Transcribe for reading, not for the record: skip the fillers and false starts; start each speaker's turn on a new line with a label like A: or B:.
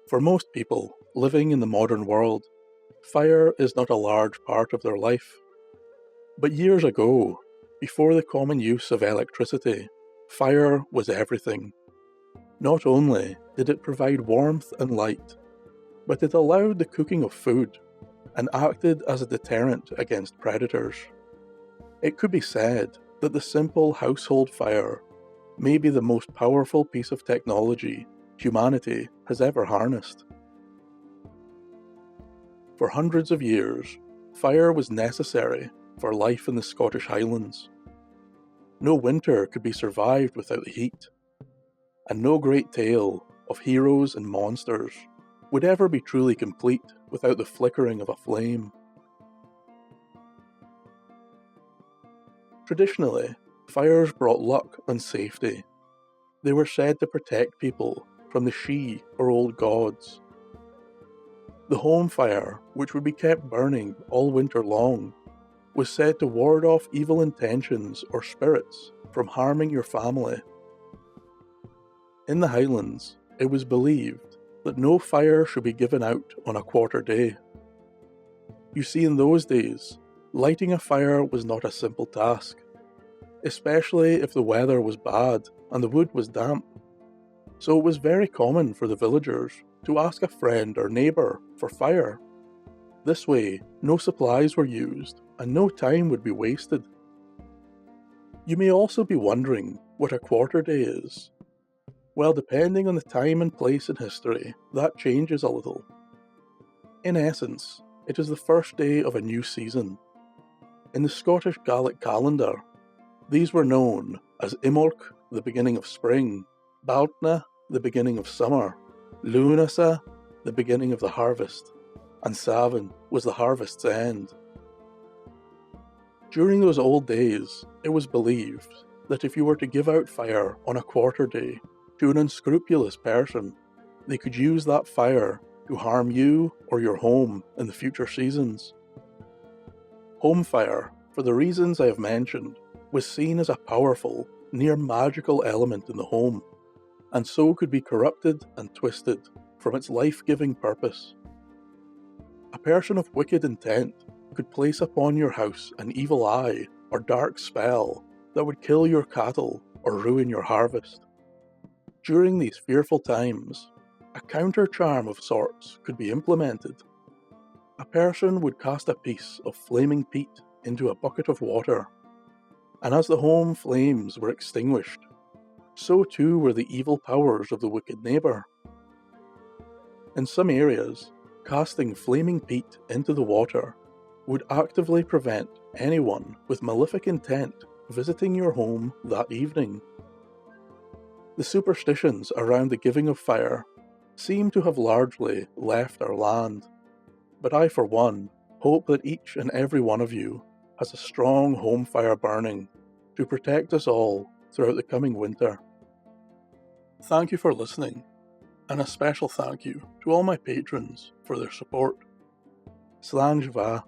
A: For most people living in the modern world, fire is not a large part of their life. But years ago, before the common use of electricity, fire was everything. Not only did it provide warmth and light, but it allowed the cooking of food and acted as a deterrent against predators. It could be said that the simple household fire may be the most powerful piece of technology humanity has ever harnessed. For hundreds of years, fire was necessary for life in the Scottish Highlands. No winter could be survived without the heat, and no great tale of heroes and monsters would ever be truly complete without the flickering of a flame. Traditionally, fires brought luck and safety. They were said to protect people from the Sidhe or old gods. The home fire, which would be kept burning all winter long, was said to ward off evil intentions or spirits from harming your family. In the Highlands, it was believed that no fire should be given out on a quarter day. You see, in those days, lighting a fire was not a simple task, especially if the weather was bad and the wood was damp. So it was very common for the villagers to ask a friend or neighbour for fire. This way, no supplies were used and no time would be wasted. You may also be wondering what a quarter day is. Well, depending on the time and place in history, that changes a little. In essence, it is the first day of a new season. In the Scottish Gaelic calendar, these were known as Imorc, the beginning of spring, Baldna, the beginning of summer, Lunasa, the beginning of the harvest, and Savin was the harvest's end. During those old days, it was believed that if you were to give out fire on a quarter day to an unscrupulous person, they could use that fire to harm you or your home in the future seasons. Home fire, for the reasons I have mentioned, was seen as a powerful, near magical element in the home, and so could be corrupted and twisted from its life-giving purpose. A person of wicked intent could place upon your house an evil eye or dark spell that would kill your cattle or ruin your harvest. During these fearful times, a counter-charm of sorts could be implemented. A person would cast a piece of flaming peat into a bucket of water, and as the home flames were extinguished, so too were the evil powers of the wicked neighbour. In some areas, casting flaming peat into the water would actively prevent anyone with malefic intent visiting your home that evening. The superstitions around the giving of fire seem to have largely left our land, but I for one hope that each and every one of you has a strong home fire burning to protect us all throughout the coming winter. Thank you for listening, and a special thank you to all my patrons for their support. Slán va.